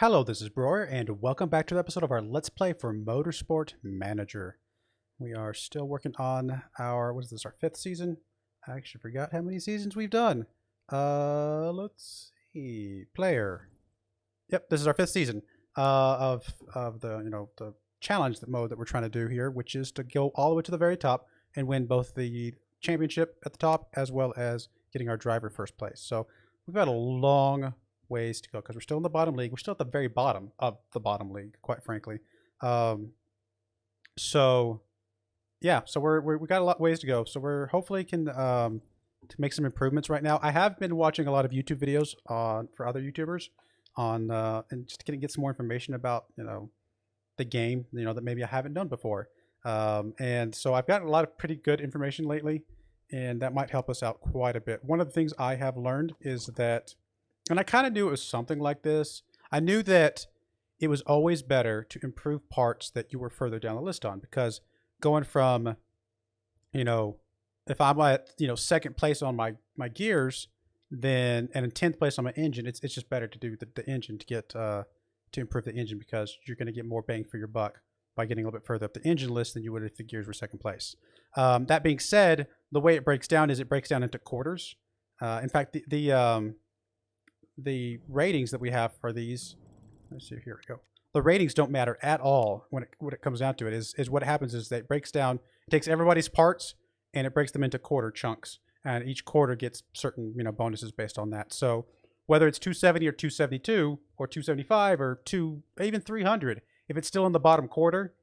Hello, this is Broyar, and welcome back to the episode of our Let's Play for Motorsport Manager. We are still working on our, what is this, our 5th season? I actually forgot how many seasons we've done. Let's see, player. Yep, this is our 5th season of the challenge mode that we're trying to do here, which is to go all the way to the very top and win both the championship at the top as well as getting our driver first place. So we've got a long ways to go because we're still in the bottom league. We're still at the very bottom of the bottom league, quite frankly. So yeah, so we got a lot of ways to go. So we're hopefully can to make some improvements right now. I have been watching a lot of YouTube videos for other YouTubers on and just get some more information about the game that maybe I haven't done before. And so I've gotten a lot of pretty good information lately, and that might help us out quite a bit. One of the things I have learned is that, and I kind of knew it was something like this. I knew that it was always better to improve parts that you were further down the list on, because going from, if I'm at, second place on my gears, then, and in 10th place on my engine, it's just better to do the engine to get, to improve the engine, because you're going to get more bang for your buck by getting a little bit further up the engine list than you would if the gears were second place. That being said, the way it breaks down is it breaks down into quarters. In fact, the ratings that we have for these, let's see, here we go. The ratings don't matter at all when it comes down to it. Is what happens is that it breaks down, it takes everybody's parts and it breaks them into quarter chunks, and each quarter gets certain bonuses based on that. So whether it's 270 or 272 or 275 or even 300, if it's still in the bottom quarter,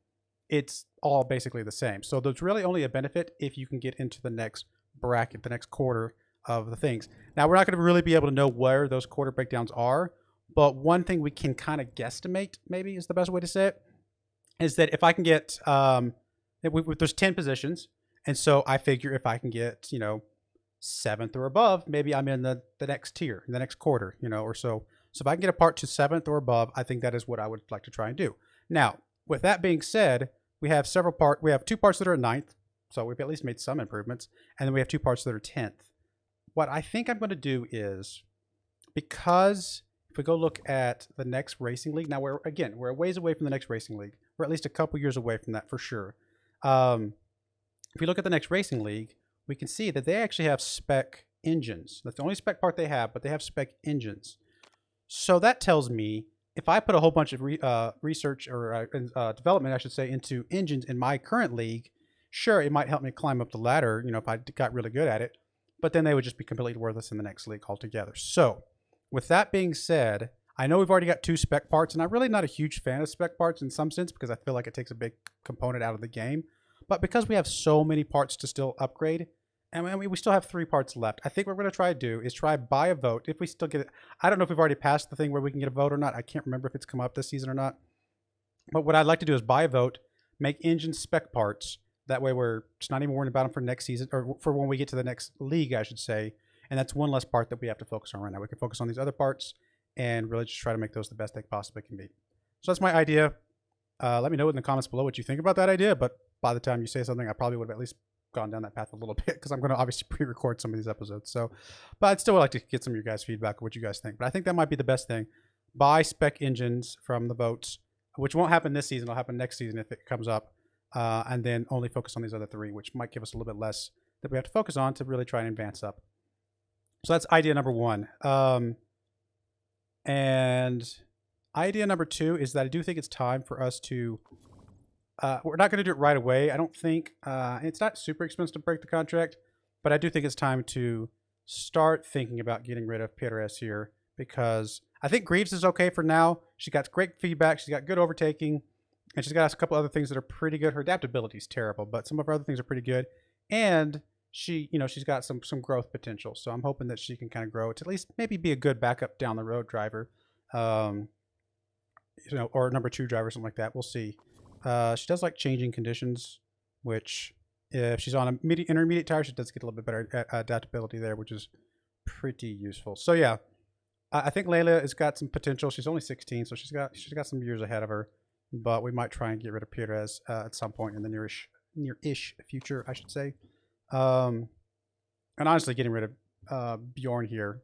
it's all basically the same. So there's really only a benefit if you can get into the next bracket, the next quarter of the things. Now, we're not going to really be able to know where those quarter breakdowns are, but one thing we can kind of guesstimate, maybe is the best way to say it, is that if I can get, there's 10 positions, and so I figure if I can get, 7th or above, maybe I'm in the next tier, the next quarter, or so. So if I can get a part to 7th or above, I think that is what I would like to try and do. Now, with that being said, we have we have 2 parts that are at 9th, so we've at least made some improvements, and then we have 2 parts that are 10th. What I think I'm going to do is, because if we go look at the next racing league, now we're a ways away from the next racing league. We're at least a couple years away from that for sure. If we look at the next racing league, we can see that they actually have spec engines. That's the only spec part they have, but they have spec engines. So that tells me if I put a whole bunch of research or development, I should say, into engines in my current league, sure, it might help me climb up the ladder, if I got really good at it. But then they would just be completely worthless in the next league altogether. So with that being said, I know we've already got 2 spec parts, and I'm really not a huge fan of spec parts in some sense, because I feel like it takes a big component out of the game. But because we have so many parts to still upgrade, and we still have 3 parts left, I think what we're going to try to do is try buy a vote. If we still get it, I don't know if we've already passed the thing where we can get a vote or not. I can't remember if it's come up this season or not. But what I'd like to do is buy a vote, make engine spec parts. That way we're just not even worrying about them for next season, or for when we get to the next league, I should say. And that's one less part that we have to focus on right now. We can focus on these other parts and really just try to make those the best they possibly can be. So that's my idea. Let me know in the comments below what you think about that idea. But by the time you say something, I probably would have at least gone down that path a little bit, because I'm going to obviously pre-record some of these episodes. So, but I'd still like to get some of your guys' feedback of what you guys think. But I think that might be the best thing. Buy spec engines from the votes, which won't happen this season. It'll happen next season if it comes up. And then only focus on these other 3, which might give us a little bit less that we have to focus on to really try and advance up. So that's idea number 1. And idea number 2 is that I do think it's time for us to, we're not going to do it right away. I don't think, it's not super expensive to break the contract, but I do think it's time to start thinking about getting rid of Perez here, because I think Greaves is okay for now. She got great feedback. She's got good overtaking. And she's got a couple other things that are pretty good. Her adaptability is terrible, but some of her other things are pretty good. And she's got some growth potential. So I'm hoping that she can kind of grow to at least maybe be a good backup down the road driver, or number 2 driver, something like that. We'll see. She does like changing conditions, which if she's on a intermediate tire, she does get a little bit better adaptability there, which is pretty useful. So yeah, I think Layla has got some potential. She's only 16, so she's got some years ahead of her. But we might try and get rid of Perez at some point in the near-ish future, I should say. And honestly, getting rid of Bjorn here.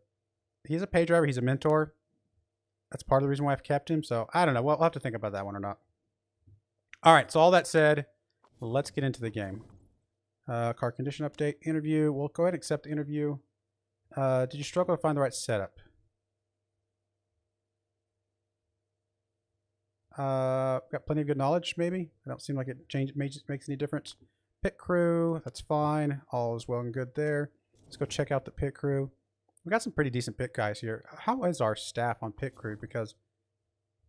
He's a pay driver. He's a mentor. That's part of the reason why I've kept him. So I don't know. We'll have to think about that one or not. All right. So all that said, let's get into the game. Car condition update, interview. We'll go ahead and accept the interview. Did you struggle to find the right setup? Got plenty of good knowledge, maybe. I don't seem like it makes any difference. Pit crew, that's fine. All is well and good there. Let's go check out the pit crew. We got some pretty decent pit guys here. How is our staff on pit crew? Because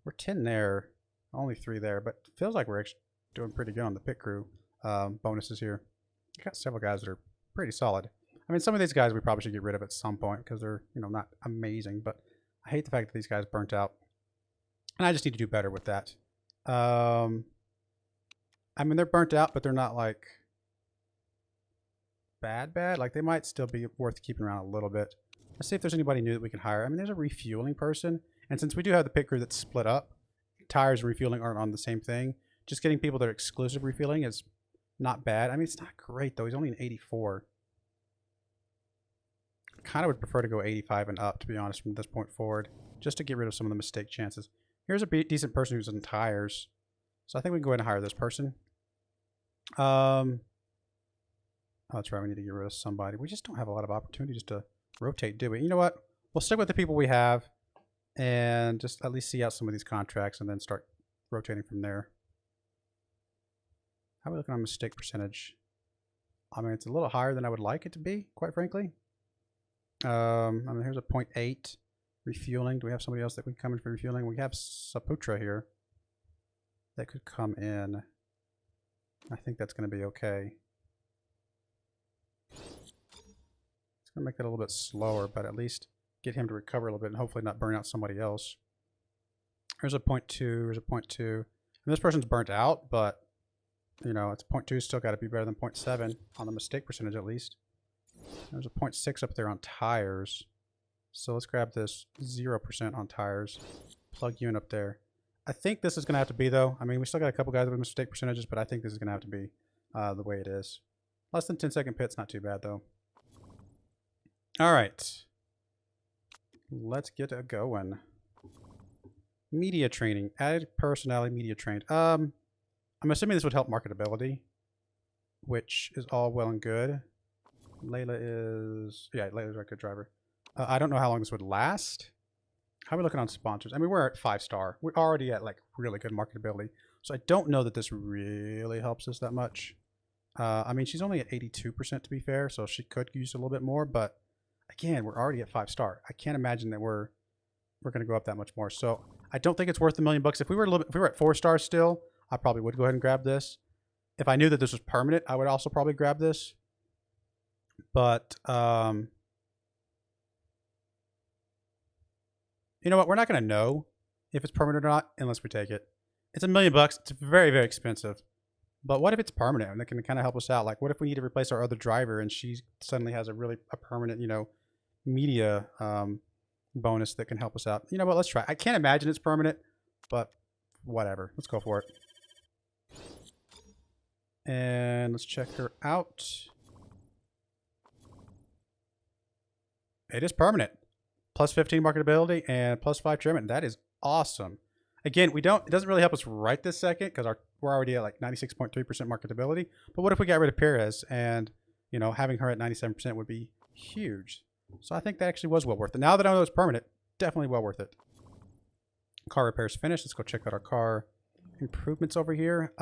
we're 10 there, only 3 there, but it feels like we're actually doing pretty good on the pit crew bonuses here. We got several guys that are pretty solid. I mean, some of these guys we probably should get rid of at some point because they're, you know, not amazing, but I hate the fact that these guys burnt out. And I just need to do better with that. I mean, they're burnt out, but they're not like bad. Like they might still be worth keeping around a little bit. Let's see if there's anybody new that we can hire. I mean, there's a refueling person. And since we do have the pit crew that's split up, tires and refueling aren't on the same thing. Just getting people that are exclusive refueling is not bad. I mean, it's not great though. He's only an 84. Kind of would prefer to go 85 and up, to be honest, from this point forward, just to get rid of some of the mistake chances. Here's a decent person who's in tires. So I think we can go ahead and hire this person. Oh, that's right. We need to get rid of somebody. We just don't have a lot of opportunities to rotate, do we? You know what? We'll stick with the people we have and just at least see out some of these contracts and then start rotating from there. How are we looking on mistake percentage? I mean, it's a little higher than I would like it to be, quite frankly. I mean, here's a 0.8 refueling. Do we have somebody else that can come in for refueling? We have Saputra here that could come in. I think that's going to be okay. It's going to make that a little bit slower, but at least get him to recover a little bit and hopefully not burn out somebody else. Here's a 0.2. Here's a 0.2. And this person's burnt out, but you know, it's 0.2 still got to be better than 0.7 on the mistake percentage at least. There's a 0.6 up there on tires. So let's grab this 0% on tires. Plug you in up there. I think this is going to have to be, though. I mean, we still got a couple guys with mistake percentages, but I think this is going to have to be the way it is. Less than 10-second pit's not too bad, though. All right. Let's get a going. Media training. Added personality media trained. I'm assuming this would help marketability, which is all well and good. Layla is... Yeah, Layla's a good driver. I don't know how long this would last. How are we looking on sponsors? I mean, we're at 5-star. We're already at, like, really good marketability. So I don't know that this really helps us that much. I mean, she's only at 82% to be fair, so she could use a little bit more. But, again, we're already at 5-star. I can't imagine that we're going to go up that much more. So I don't think it's worth $1 million. If we were if we were at 4 stars still, I probably would go ahead and grab this. If I knew that this was permanent, I would also probably grab this. But, you know what? We're not going to know if it's permanent or not unless we take it. It's $1 million. It's very, very expensive. But what if it's permanent and it can kind of help us out? Like, what if we need to replace our other driver and she suddenly has a permanent, you know, media bonus that can help us out? You know what? Let's try. I can't imagine it's permanent, but whatever. Let's go for it. And let's check her out. It is permanent. Plus 15 marketability and plus 5 trim. And that is awesome. Again, it doesn't really help us right this second because we're already at like 96.3% marketability. But what if we got rid of Perez and, you know, having her at 97% would be huge. So I think that actually was well worth it. Now that I know it's permanent, definitely well worth it. Car repairs finished. Let's go check out our car improvements over here.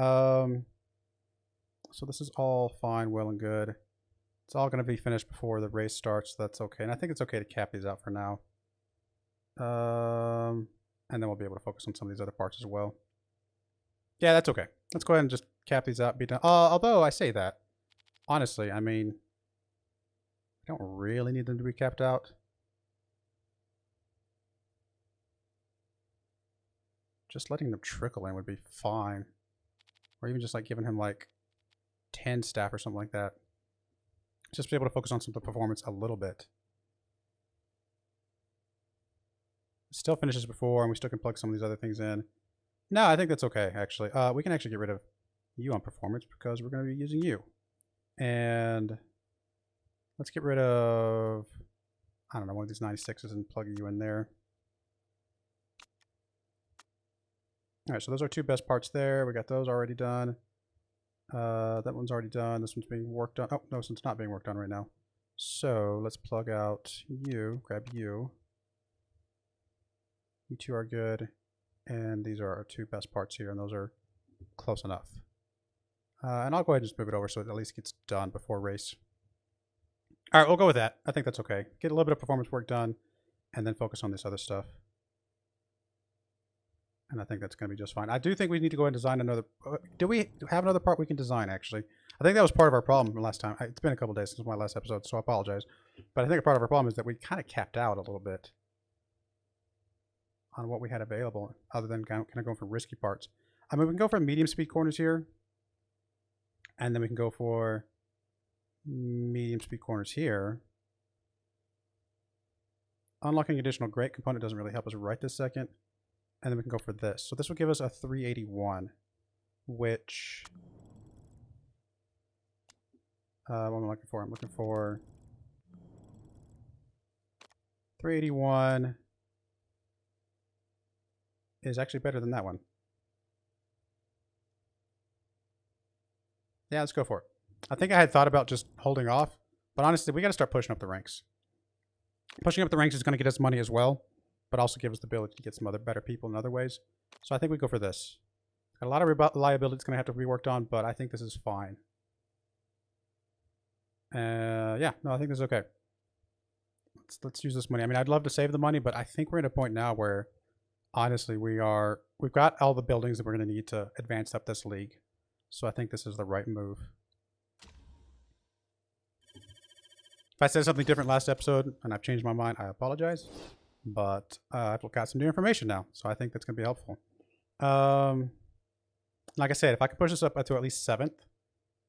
So this is all fine, well and good. It's all going to be finished before the race starts, so that's okay. And I think it's okay to cap these out for now. And then we'll be able to focus on some of these other parts as well. Yeah, that's okay. Let's go ahead and just cap these out, be done. Although I say that, honestly, I mean, I don't really need them to be capped out. Just letting them trickle in would be fine. Or even just like giving him like 10 staff or something like that. Just be able to focus on some of the performance a little bit. Still finishes before, and we still can plug some of these other things in. No, I think that's okay, actually. We can actually get rid of you on performance because we're going to be using you. And let's get rid of, I don't know, one of these 96s and plug you in there. All right, so those are two best parts there. We got those already done. That one's already done. This one's being worked on. Oh, no, it's not being worked on right now. So let's plug out you, grab you. You two are good. And these are our two best parts here, and those are close enough. And I'll go ahead and just move it over so it at least gets done before race. All right, we'll go with that. I think that's okay. Get a little bit of performance work done, and then focus on this other stuff. And I think that's going to be just fine. I do think we need to go ahead and design another... do we have another part we can design, actually? I think that was part of our problem from last time. It's been a couple days since my last episode, so I apologize. But I think a part of our problem is that we kind of capped out a little bit on what we had available, other than kind of going for risky parts. I mean, we can go for medium speed corners here. And then we can go for medium speed corners here. Unlocking additional great component doesn't really help us right this second. And then we can go for this. So this will give us a 381, which... what am I looking for? I'm looking for 381 is actually better than that one. Yeah, let's go for it. I think I had thought about just holding off, but honestly, we got to start pushing up the ranks. Pushing up the ranks is going to get us money as well, but also give us the ability to get some other better people in other ways. So I think we go for this. Got a lot of reliability that's going to have to be worked on, but I think this is fine. Yeah, no, I think this is okay. Let's use this money. I mean, I'd love to save the money, but I think we're at a point now where, honestly, we've got all the buildings that we're going to need to advance up this league. So I think this is the right move. If I said something different last episode and I've changed my mind, I apologize. But I've got some new information now, so I think that's going to be helpful. Like I said, if I can push this up to at least 7th,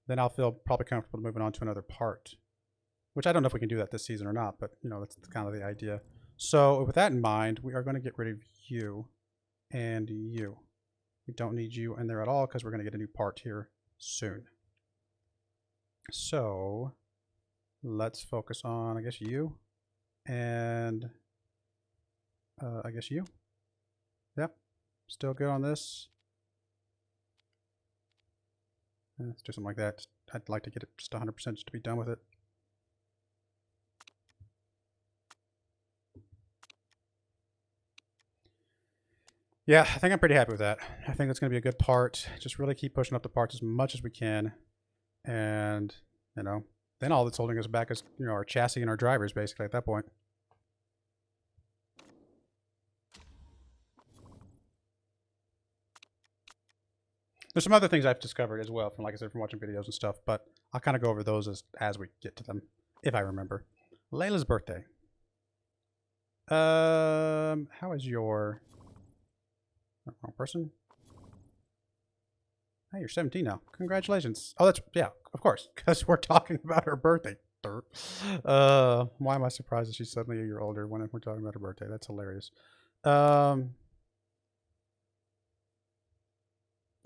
then I'll feel probably comfortable moving on to another part. Which I don't know if we can do that this season or not, but you know, that's kind of the idea. So with that in mind, we are going to get rid of you and you. We don't need you in there at all because we're going to get a new part here soon. So let's focus on, I guess, you and I guess you. Yep. Still good on this. Let's do something like that. I'd like to get it just 100% just to be done with it. Yeah, I think I'm pretty happy with that. I think that's going to be a good part. Just really keep pushing up the parts as much as we can. And, you know, then all that's holding us back is, you know, our chassis and our drivers, basically, at that point. There's some other things I've discovered as well, from, like I said, from watching videos and stuff, but I'll kind of go over those as we get to them, if I remember. Layla's birthday. How is your... Wrong person. Hey, you're 17 now. Congratulations. Oh, that's, yeah, of course, because we're talking about her birthday. Why am I surprised that she's suddenly a year older when we're talking about her birthday? That's hilarious. Oh,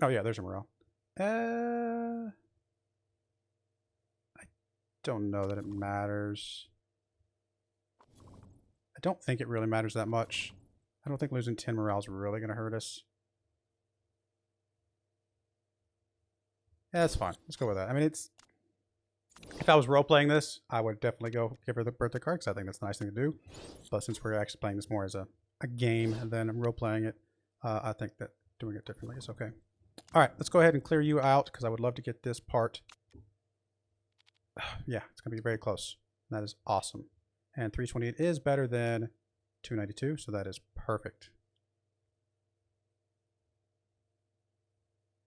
yeah, there's a morale. I don't know that it matters. I don't think it really matters that much. I don't think losing 10 morale is really going to hurt us. Yeah, that's fine. Let's go with that. I mean, it's... If I was role-playing this, I would definitely go give her the birthday card, because I think that's a nice thing to do. But since we're actually playing this more as a game and then role-playing it, I think that doing it differently is okay. All right, let's go ahead and clear you out, because I would love to get this part. Yeah, it's going to be very close. That is awesome. And 328 is better than 292, so that is perfect.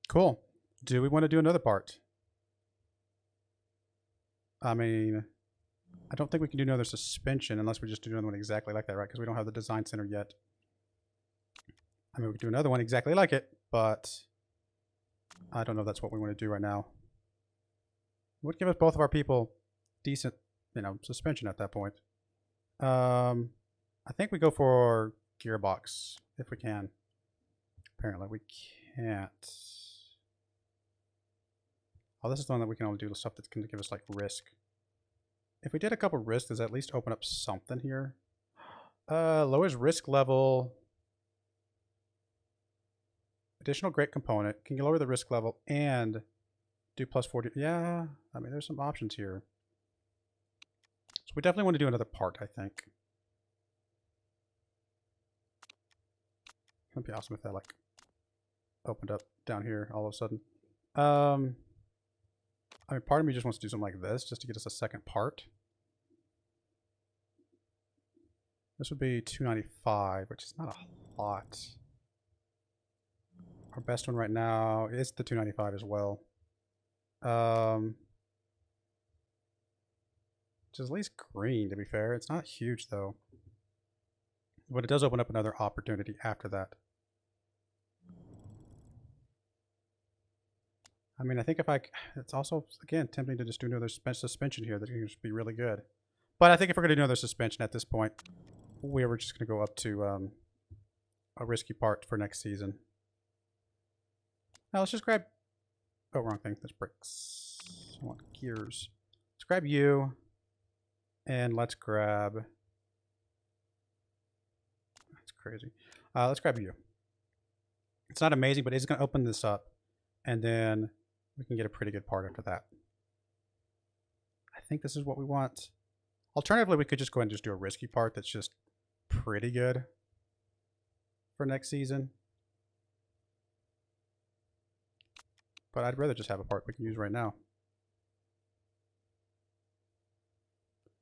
Cool. Do we want to do another part? I mean, I don't think we can do another suspension unless we just do another one exactly like that, right? Because we don't have the design center yet. I mean, we could do another one exactly like it, but I don't know if that's what we want to do right now. It would give us both of our people decent, you know, suspension at that point. I think we go for gearbox if we can. Apparently we can't. Oh, this is the one that we can only do the stuff that's going to give us like risk. If we did a couple risks, does that at least open up something here? Lowers risk level. Additional great component. Can you lower the risk level and do plus 40? Yeah, I mean, there's some options here. So we definitely want to do another part, I think. That'd be awesome if that like opened up down here all of a sudden. I mean, part of me just wants to do something like this just to get us a second part. This would be 295, which is not a lot. Our best one right now is the 295 as well. Which is at least green, to be fair. It's not huge, though. But it does open up another opportunity after that. I mean, I think if it's also, again, tempting to just do another suspension here that can just be really good. But I think if we're going to do another suspension at this point, we were just going to go up to a risky part for next season. Now let's just grab, oh, wrong thing, there's brakes. I want gears. Let's grab you, and let's grab, that's crazy. Let's grab you. It's not amazing, but it's going to open this up, and then we can get a pretty good part after that. I think this is what we want. Alternatively, we could just go ahead and just do a risky part that's just pretty good for next season. But I'd rather just have a part we can use right now.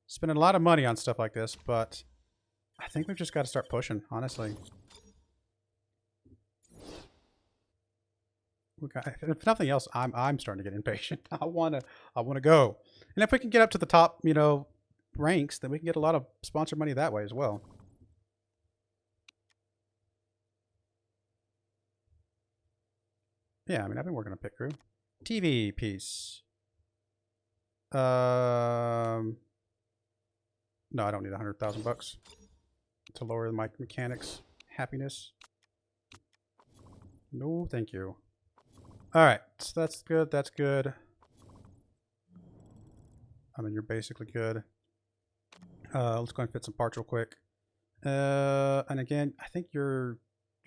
Spending a lot of money on stuff like this, but I think we've just got to start pushing, honestly. If nothing else, I'm starting to get impatient. I wanna go. And if we can get up to the top, you know, ranks, then we can get a lot of sponsor money that way as well. Yeah, I mean, I've been working on pit crew. TV piece. No, I don't need $100,000 to lower my mechanics happiness. No, thank you. All right, so that's good. That's good. I mean, you're basically good. Let's go and fit some parts real quick. And again, I think you're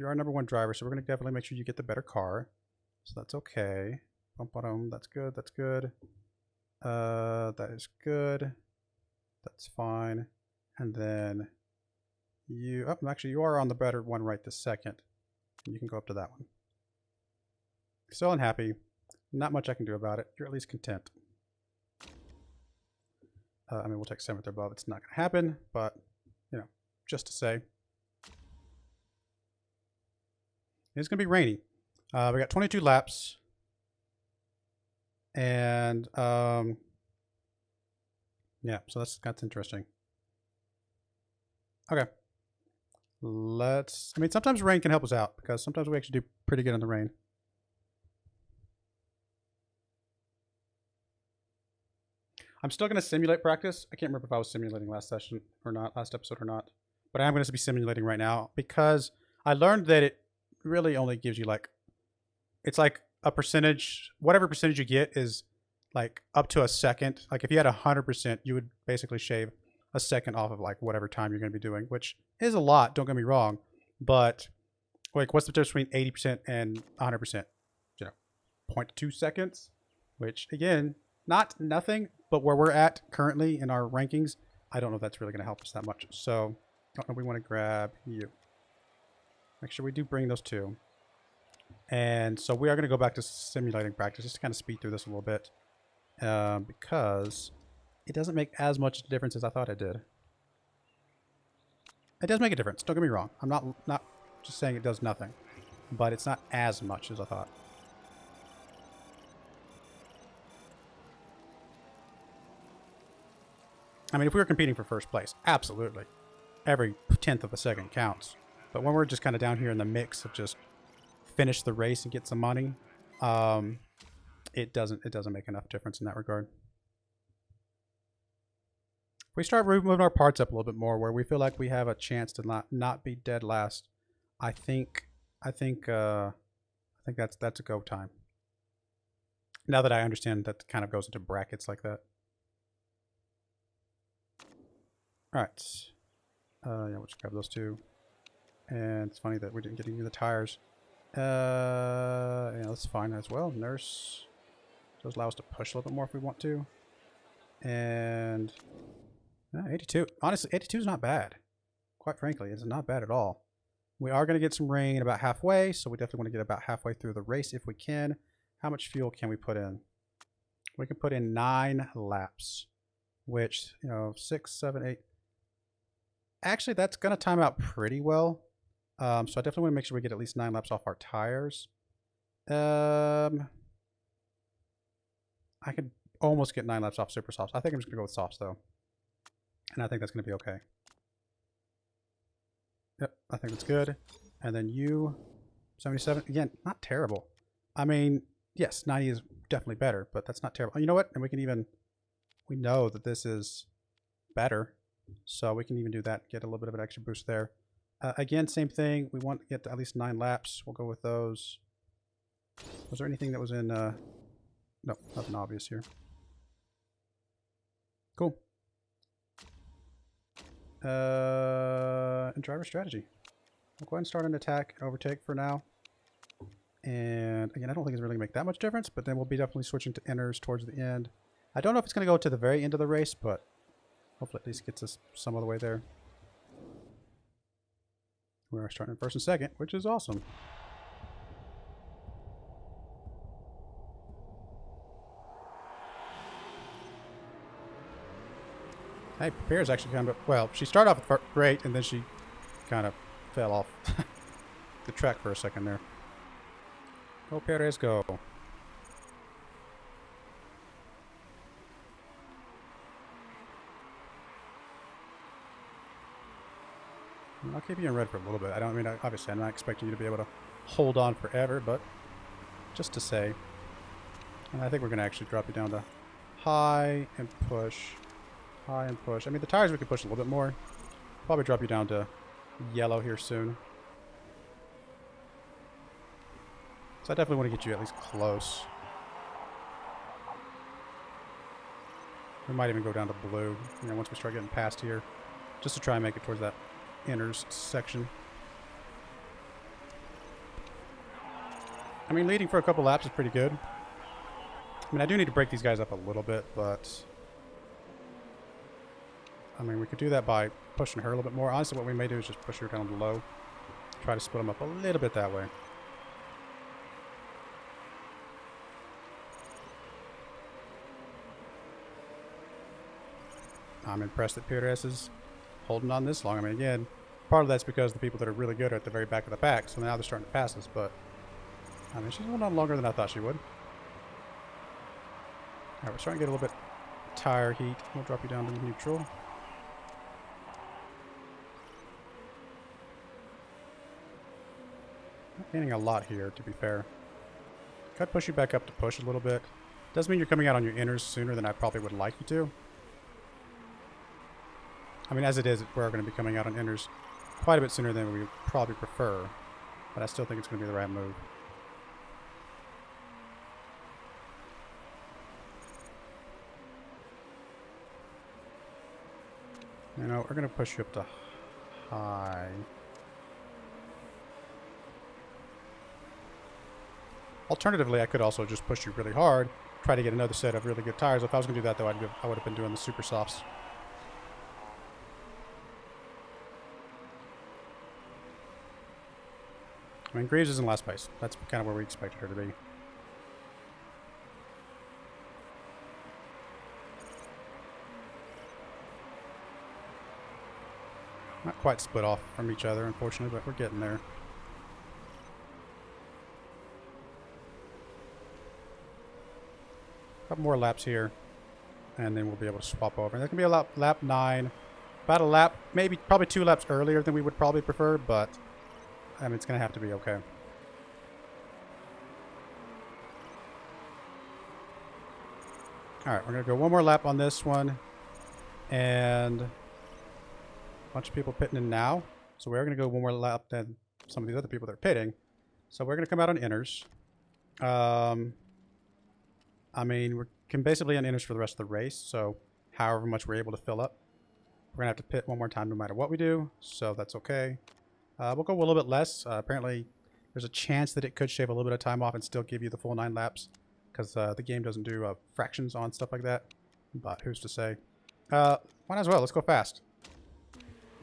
our #1 driver, so we're gonna definitely make sure you get the better car. So that's okay. That's good. That's good. That is good. That's fine. And then you, oh, actually, you are on the better one right this second. You can go up to that one. Still unhappy. Not much I can do about it. You're at least content. I mean, we'll take 7th or above. It's not going to happen, but, you know, just to say. It's going to be rainy. We got 22 laps. And, yeah, so that's interesting. Okay. I mean, sometimes rain can help us out because sometimes we actually do pretty good in the rain. I'm still going to simulate practice. I can't remember if I was simulating last session or not, last episode or not. But I am going to be simulating right now because I learned that it really only gives you like, it's like a percentage, whatever percentage you get is like up to a second. Like if you had 100%, you would basically shave a second off of like whatever time you're going to be doing, which is a lot, don't get me wrong. But like what's the difference between 80% and 100%? You know, 0.2 seconds, which again, not nothing, but where we're at currently in our rankings, I don't know if that's really going to help us that much. So I don't know, we want to grab you. Make sure we do bring those two. And so we are going to go back to simulating practice just to kind of speed through this a little bit because it doesn't make as much difference as I thought it did. It does make a difference. Don't get me wrong. I'm not just saying it does nothing, but it's not as much as I thought. I mean, if we were competing for first place, absolutely. Every 1/10 of a second counts. But when we're just kind of down here in the mix of just finish the race and get some money, it doesn't make enough difference in that regard. If we start moving our parts up a little bit more, where we feel like we have a chance to not be dead last, I think that's a go time. Now that I understand that kind of goes into brackets like that. All right. Yeah, we'll just grab those two. And it's funny that we didn't get any of the tires. Yeah, that's fine as well. Nurse does allow us to push a little bit more if we want to. And 82. Honestly, 82 is not bad. Quite frankly, it's not bad at all. We are going to get some rain about halfway, so we definitely want to get about halfway through the race if we can. How much fuel can we put in? We can put in 9 laps, which, 6, 7, 8. Actually, that's going to time out pretty well. So I definitely want to make sure we get at least 9 laps off our tires. I could almost get 9 laps off super softs. I think I'm just going to go with softs, though. And I think that's going to be okay. Yep, I think that's good. And then you, 77. Again, not terrible. I mean, yes, 90 is definitely better, but that's not terrible. Oh, you know what? And we know that this is better. So we can even do that, get a little bit of an extra boost there. Again, same thing. We want to get to at least 9 laps. We'll go with those. Was there anything that was in... No, nothing obvious here. Cool. And driver strategy. We'll go ahead and start an attack, overtake for now. And again, I don't think it's really going to make that much difference, but then we'll be definitely switching to inners towards the end. I don't know if it's going to go to the very end of the race, but hopefully at least gets us some other way there. We are starting in first and second, which is awesome. Hey, Pierre's actually kind of... Well, she started off great, and then she kind of fell off the track for a second there. Go, Perez, go. I'll keep you in red for a little bit. Obviously, I'm not expecting you to be able to hold on forever, but just to say. And I think we're going to actually drop you down to high and push. High and push. I mean, the tires we could push a little bit more. Probably drop you down to yellow here soon. So I definitely want to get you at least close. We might even go down to blue, once we start getting past here. Just to try and make it towards that inners section. I mean, leading for a couple laps is pretty good. I mean, I do need to break these guys up a little bit, but... I mean, we could do that by pushing her a little bit more. Honestly, what we may do is just push her down low. Try to split them up a little bit that way. I'm impressed that Perez is holding on this long. I mean, again, part of that's because the people that are really good are at the very back of the pack, so now they're starting to pass us, but I mean, she's holding on longer than I thought she would. Alright, we're starting to get a little bit tire heat. We'll drop you down to neutral. Not gaining a lot here, to be fair. Could push you back up to push a little bit. Does mean you're coming out on your inners sooner than I probably would like you to. I mean, as it is, we're going to be coming out on inners quite a bit sooner than we would probably prefer. But I still think it's going to be the right move. We're going to push you up to high. Alternatively, I could also just push you really hard, try to get another set of really good tires. If I was going to do that, though, I would have been doing the super softs. I mean, Greaves is in last place. That's kind of where we expected her to be. Not quite split off from each other, unfortunately, but we're getting there. A couple more laps here, and then we'll be able to swap over. And that can be a lap 9. About a lap, probably 2 laps earlier than we would probably prefer, but I mean, it's going to have to be okay. Alright, we're going to go one more lap on this one. And a bunch of people pitting in now. So we're going to go one more lap than some of these other people that are pitting. So we're going to come out on inners. I mean, we can basically on inners for the rest of the race. So however much we're able to fill up. We're going to have to pit one more time no matter what we do. So that's okay. We'll go a little bit less. Apparently, There's a chance that it could shave a little bit of time off and still give you the full 9 laps, because the game doesn't do fractions on stuff like that. But who's to say? Might as well. Let's go fast.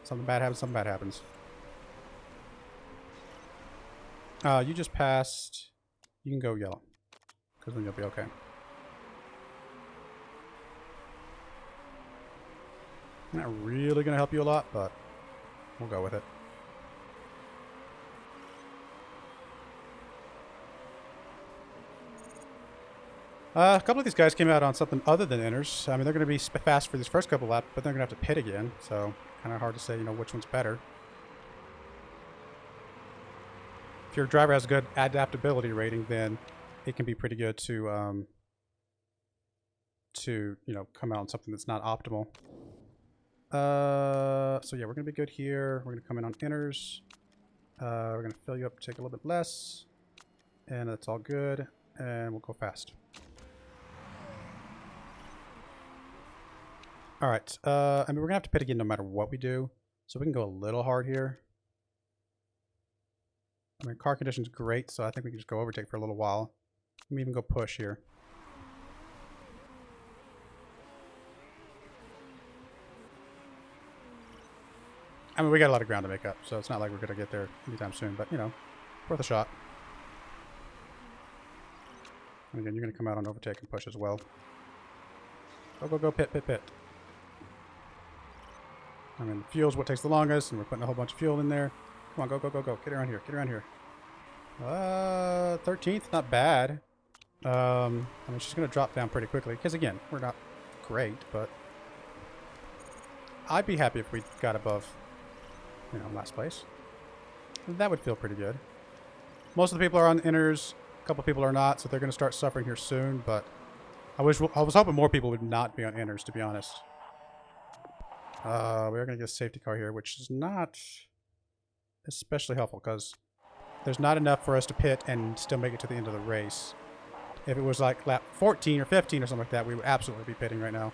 Something bad happens. Something bad happens. You just passed. You can go yellow, because then you'll be okay. Not really gonna help you a lot, but we'll go with it. A couple of these guys came out on something other than inners. I mean, they're going to be fast for these first couple laps, but they're going to have to pit again. So, kind of hard to say, which one's better. If your driver has a good adaptability rating, then it can be pretty good to come out on something that's not optimal. So yeah, we're going to be good here. We're going to come in on inners. We're going to fill you up, take a little bit less. And that's all good. And we'll go fast. Alright, I mean, we're going to have to pit again no matter what we do. So we can go a little hard here. I mean, car condition's great, so I think we can just go overtake for a little while. We can even go push here. I mean, we got a lot of ground to make up, so it's not like we're going to get there anytime soon, but, worth a shot. And again, you're going to come out on overtake and push as well. Go, go, go, pit, pit, pit. I mean, fuel's what takes the longest, and we're putting a whole bunch of fuel in there. Come on, go, go, go, go. Get around here, get around here. 13th, not bad. I mean, she's going to drop down pretty quickly, because again, we're not great, but I'd be happy if we got above, last place. That would feel pretty good. Most of the people are on inners, a couple people are not, so they're going to start suffering here soon, but I was hoping more people would not be on inners, to be honest. We're going to get a safety car here, which is not especially helpful, because there's not enough for us to pit and still make it to the end of the race. If it was like lap 14 or 15 or something like that, we would absolutely be pitting right now.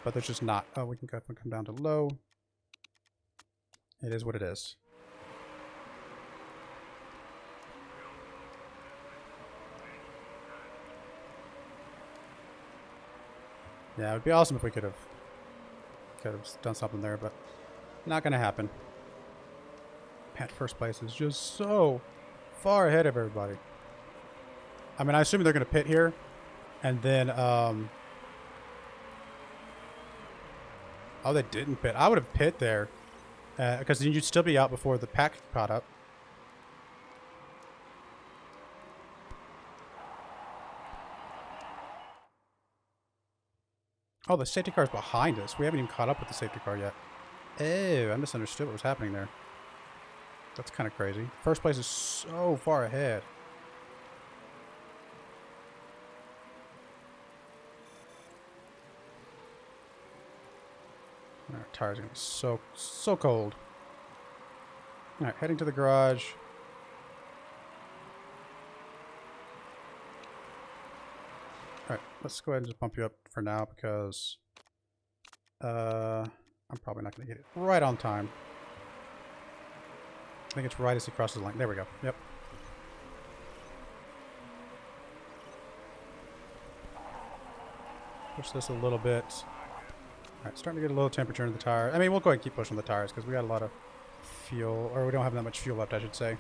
But there's just not. Oh, we can come down to low. It is what it is. Yeah, it would be awesome if we could have done something there, but not going to happen. Pat first place is just so far ahead of everybody. I mean, I assume they're going to pit here, and then oh, they didn't pit. I would have pit there, because then you'd still be out before the pack caught up. Oh, the safety car is behind us. We haven't even caught up with the safety car yet. Oh, I misunderstood what was happening there. That's kind of crazy. First place is so far ahead. Our tires are going to be so cold. Alright, heading to the garage. Alright, let's go ahead and just pump you up for now, because I'm probably not going to get it right on time. I think it's right as he crosses the line. There we go. Yep. Push this a little bit. Alright, starting to get a little temperature in the tire. I mean, we'll go ahead and keep pushing the tires, because we got a lot of fuel, or we don't have that much fuel left, I should say.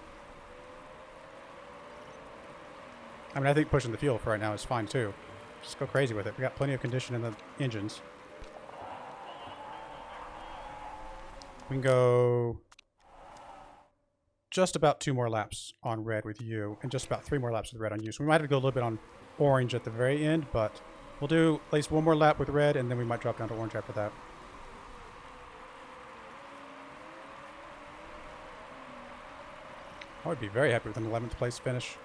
I mean, I think pushing the fuel for right now is fine, too. Just go crazy with it. We got plenty of condition in the engines. We can go just about 2 more laps on red with you, and just about 3 more laps with red on you. So we might have to go a little bit on orange at the very end, but we'll do at least 1 more lap with red, and then we might drop down to orange after that. I would be very happy with an 11th place finish.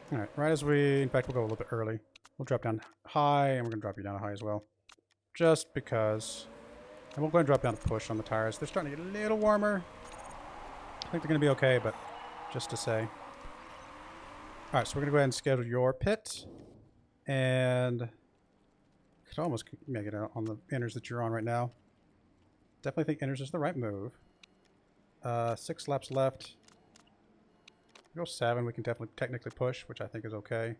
Alright, right as we... In fact, we'll go a little bit early. We'll drop down high, and we're going to drop you down high as well. Just because. And we'll go ahead and drop down to push on the tires. They're starting to get a little warmer. I think they're going to be okay, but just to say. Alright, so we're going to go ahead and schedule your pit. And could almost make it out on the inners that you're on right now. Definitely think enters is the right move. 6 laps left. Go 7. We can definitely technically push, which I think is okay.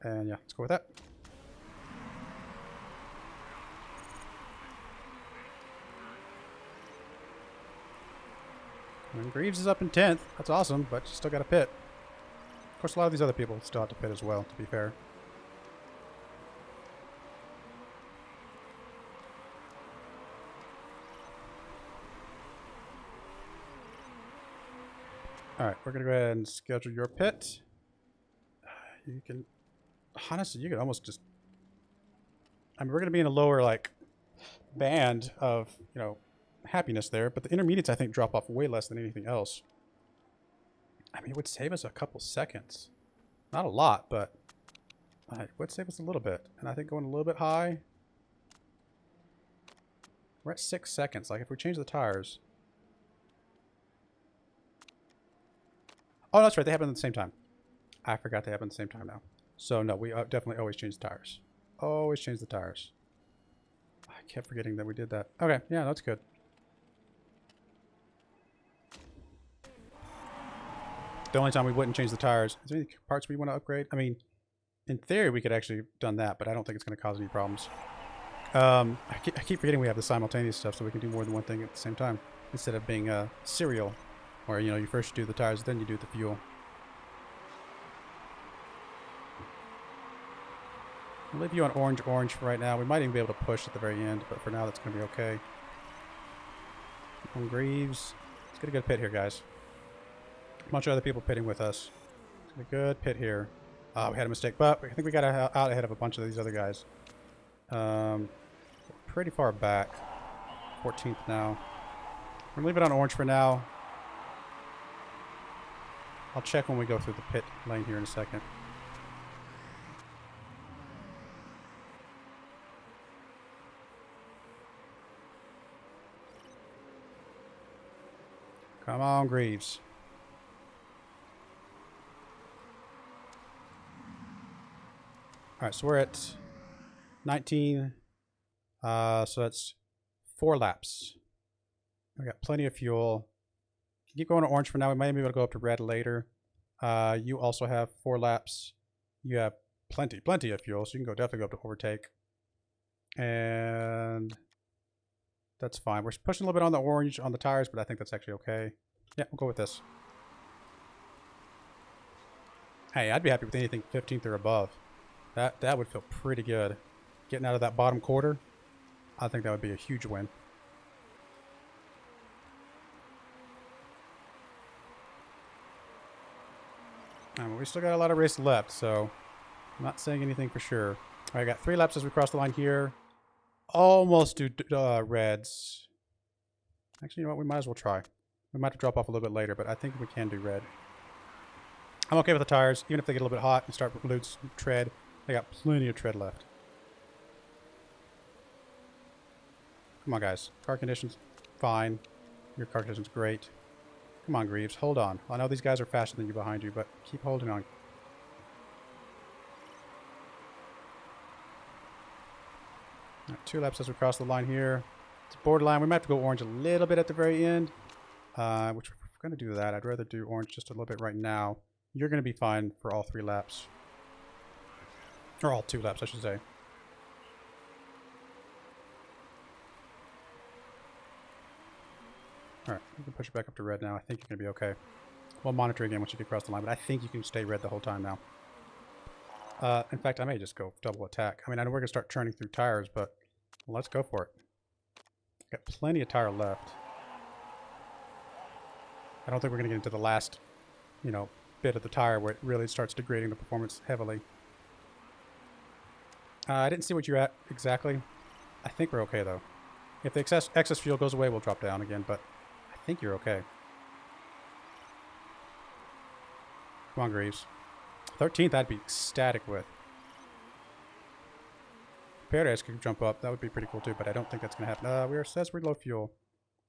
And yeah, let's go with that. And Greaves is up in 10th. That's awesome, but you still got to pit. Of course, a lot of these other people still have to pit as well, to be fair. Alright, we're going to go ahead and schedule your pit. You can... Honestly, you could almost just... I mean, we're going to be in a lower, like, band of, you know, happiness there. But the intermediates, I think, drop off way less than anything else. I mean, it would save us a couple seconds. Not a lot, but it would save us a little bit. And I think going a little bit high... We're at 6 seconds. Like, if we change the tires... Oh, that's right. They happen at the same time. I forgot they happen at the same time now. So, no, we definitely always change the tires. Always change the tires. I kept forgetting that we did that. Okay, yeah, that's good. The only time we wouldn't change the tires. Is there any parts we want to upgrade? I mean, in theory, we could actually have done that, but I don't think it's going to cause any problems. I keep forgetting we have the simultaneous stuff, so we can do more than one thing at the same time. Instead of being serial. Or, you know, you first do the tires, then you do the fuel. I'll leave you on orange for right now. We might even be able to push at the very end, but for now that's going to be okay. On Greaves. Let's get a good pit here, guys. A bunch of other people pitting with us. Let's get a good pit here. We had a mistake, but I think we got out ahead of a bunch of these other guys. Pretty far back. 14th now. We're going to leave it on orange for now. I'll check when we go through the pit lane here in a second. Come on, Greaves. Alright, so we're at 19. So that's 4 laps. We got plenty of fuel. Keep going to orange for now. We might be able to go up to red later. You also have 4 laps. You have plenty of fuel, so you can definitely go up to overtake. And that's fine. We're pushing a little bit on the orange on the tires, but I think that's actually okay. Yeah, we'll go with this. Hey, I'd be happy with anything 15th or above. That would feel pretty good. Getting out of that bottom quarter, I think that would be a huge win. We still got a lot of race left, so I'm not saying anything for sure. All right, I got 3 laps as we cross the line here. Almost do reds. Actually, you know what? We might as well try. We might have to drop off a little bit later, but I think we can do red. I'm okay with the tires. Even if they get a little bit hot and start to lose tread, they got plenty of tread left. Come on, guys. Car conditions, fine. Your car condition's great. Come on, Greaves. Hold on. I know these guys are faster than you behind you, but keep holding on. Right, 2 laps as we cross the line here. It's borderline. We might have to go orange a little bit at the very end. Which we're going to do that. I'd rather do orange just a little bit right now. You're going to be fine for all 3 laps. Or all 2 laps, I should say. Alright, we can push it back up to red now. I think you're going to be okay. We'll monitor again once you get across the line, but I think you can stay red the whole time now. In fact, I may just go double attack. I mean, I know we're going to start churning through tires, but let's go for it. Got plenty of tire left. I don't think we're going to get into the last, you know, bit of the tire where it really starts degrading the performance heavily. I didn't see what you're at exactly. I think we're okay, though. If the excess fuel goes away, we'll drop down again, but I think you're okay. Come on, Greaves. 13th, I'd be ecstatic with. Perez could jump up. That would be pretty cool, too, but I don't think that's going to happen. Says we're low fuel.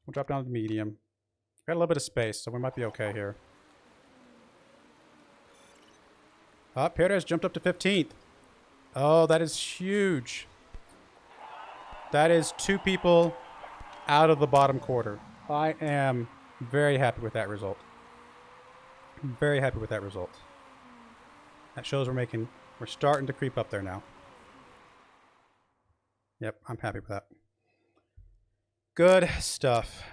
We'll drop down to medium. Got a little bit of space, so we might be okay here. Perez jumped up to 15th. Oh, that is huge. That is 2 people out of the bottom quarter. I am very happy with that result. Very happy with that result. That shows we're starting to creep up there now. Yep, I'm happy with that. Good stuff.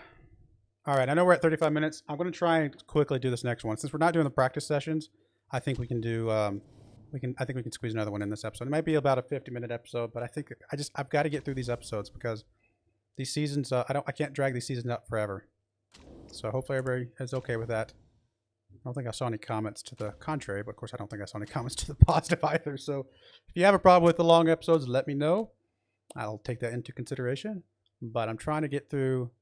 All right, I know we're at 35 minutes. I'm going to try and quickly do this next one. Since we're not doing the practice sessions, I think we can do, I think we can squeeze another one in this episode. It might be about a 50-minute episode, but I think I've got to get through these episodes because these seasons, I can't drag these seasons out forever. So hopefully everybody is okay with that. I don't think I saw any comments to the contrary, but of course I don't think I saw any comments to the positive either. So if you have a problem with the long episodes, let me know. I'll take that into consideration. But I'm trying to get through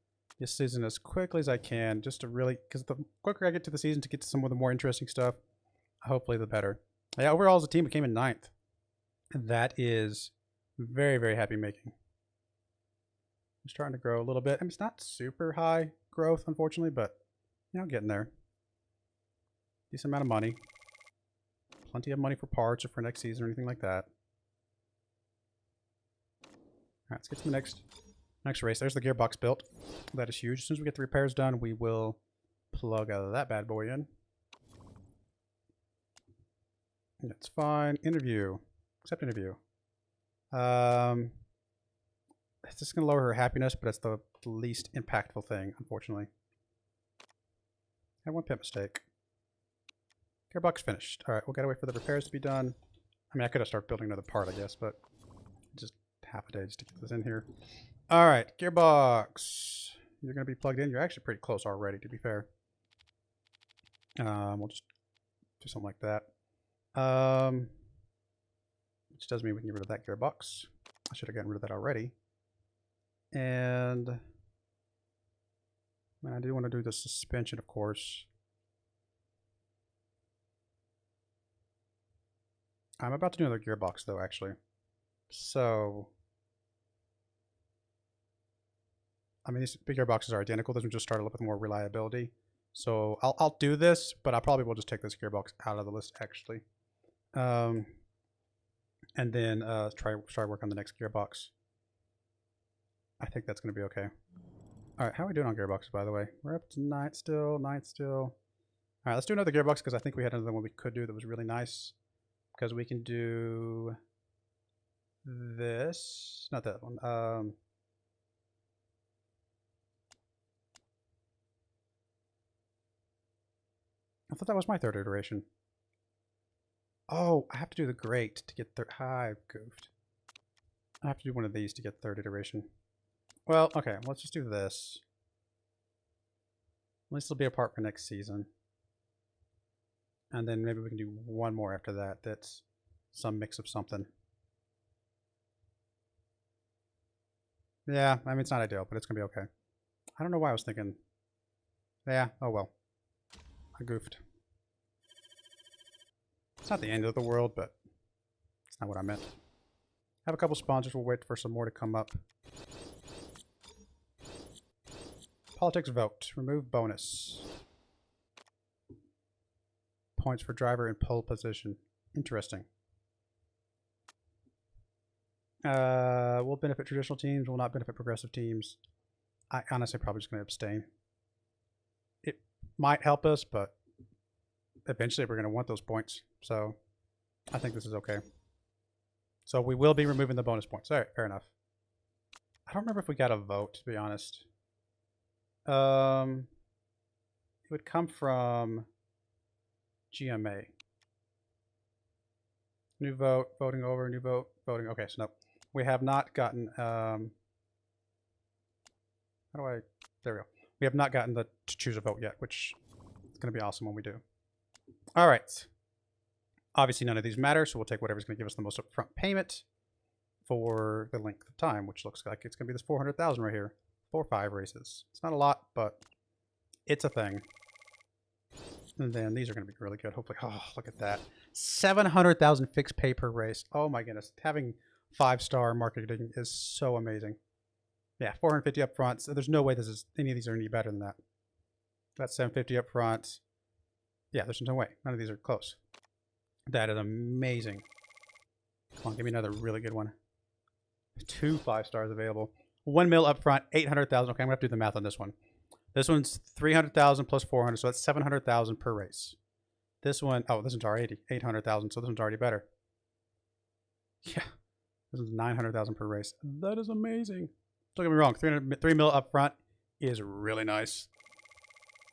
this season as quickly as I can, just to really, because the quicker I get to the season to get to some of the more interesting stuff, hopefully the better. Yeah, overall as a team, we came in 9th. And that is very, very happy making. Just trying to grow a little bit. I mean, it's not super high growth, unfortunately, but, you know, getting there. Decent amount of money. Plenty of money for parts or for next season or anything like that. All right, let's get to the next race. There's the gearbox built. That is huge. As soon as we get the repairs done, we will plug that bad boy in. That's fine. Interview. Accept interview. It's just going to lower her happiness, but it's the least impactful thing, unfortunately. I had one pit mistake. Gearbox finished. All right, we'll gotta wait for the repairs to be done. I mean, I could have started building another part, I guess, but just half a day just to get this in here. All right, gearbox. You're gonna be plugged in. You're actually pretty close already, to be fair. We'll just do something like that. Which does mean we can get rid of that gearbox. I should have gotten rid of that already. And man, I do want to do the suspension, of course. I'm about to do another gearbox though, actually. So, I mean, these big gearboxes are identical. This one just started a little bit more reliability. So I'll do this, but I probably will just take this gearbox out of the list actually. And then start work on the next gearbox. I think that's going to be okay. All right, how are we doing on gearboxes, by the way? We're up to 9 still, 9 still. All right, let's do another gearbox because I think we had another one we could do that was really nice. Because we can do this, not that one. I thought that was my 3rd iteration. Oh, I have to do the grate to get 3rd. I've goofed. I have to do one of these to get 3rd iteration. Well, okay, let's just do this. At least it'll be a part for next season. And then maybe we can do one more after that. That's some mix of something. Yeah, I mean, it's not ideal, but it's going to be okay. I don't know why I was thinking. Yeah, oh well. I goofed. It's not the end of the world, but it's not what I meant. I have a couple sponsors. We'll wait for some more to come up. Politics vote. Remove bonus. Points for driver in pole position. Interesting. Will benefit traditional teams, will not benefit progressive teams. I honestly probably just going to abstain. It might help us, but eventually we're going to want those points. So I think this is okay. So we will be removing the bonus points. All right, fair enough. I don't remember if we got a vote, to be honest. It would come from GMA. New vote, voting over, new vote, voting. Okay, so no. We have not gotten, how do I, there we go. We have not gotten the to choose a vote yet, which is going to be awesome when we do. All right. Obviously, none of these matter, so we'll take whatever's going to give us the most upfront payment for the length of time, which looks like it's going to be this 400,000 right here. 4 or 5 races. It's not a lot, but it's a thing. And then these are going to be really good. Hopefully, oh, look at that. 700,000 fixed pay per race. Oh my goodness. Having 5-star marketing is so amazing. Yeah, 450 up front. So there's no way any of these are any better than that. That's 750 up front. Yeah, there's no way. None of these are close. That is amazing. Come on, give me another really good one. 2 5 stars available. 1 mil up front, 800,000. Okay, I'm gonna have to do the math on this one. This one's 300,000 plus 400, so that's 700,000 per race. This one, oh, this one's already 800,000, so this one's already better. Yeah, this is 900,000 per race. That is amazing. Don't get me wrong, 3 mil up front is really nice.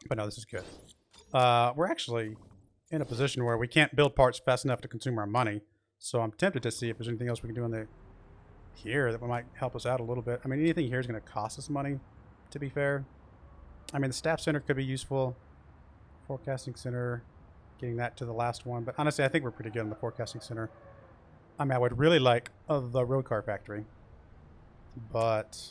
But no, this is good. We're actually in a position where we can't build parts fast enough to consume our money. So I'm tempted to see if there's anything else we can do in the here that might help us out a little bit. I mean, anything here is going to cost us money, to be fair. I mean, the staff center could be useful. Forecasting center, getting that to the last one. But honestly, I think we're pretty good in the forecasting center. I mean, I would really like the road car factory. But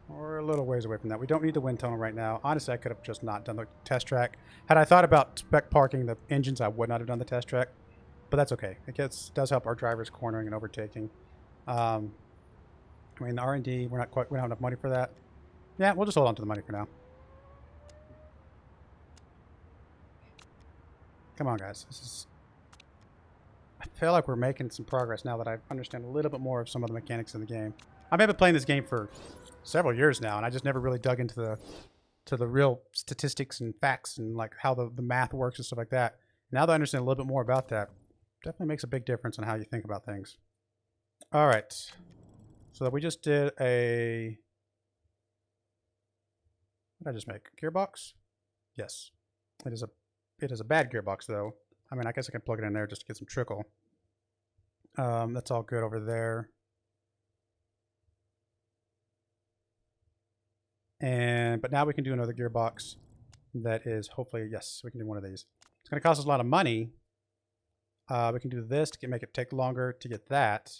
we're a little ways away from that. We don't need the wind tunnel right now. Honestly, I could have just not done the test track. Had I thought about spec parking the engines, I would not have done the test track. But that's okay. It does help our drivers cornering and overtaking. I mean, the R&D, we don't have enough money for that. Yeah, we'll just hold on to the money for now. Come on, guys. I feel like we're making some progress now that I understand a little bit more of some of the mechanics in the game. I've been playing this game for several years now, and I just never really dug into the real statistics and facts and like how the math works and stuff like that. Now that I understand a little bit more about that, definitely makes a big difference on how you think about things. All right, so we just did a. What did I just make? Gearbox? Yes, it is a bad gearbox though. I mean, I guess I can plug it in there just to get some trickle. That's all good over there. But now we can do another gearbox that is hopefully, yes, we can do one of these. It's going to cost us a lot of money. We can do this to make it take longer to get that.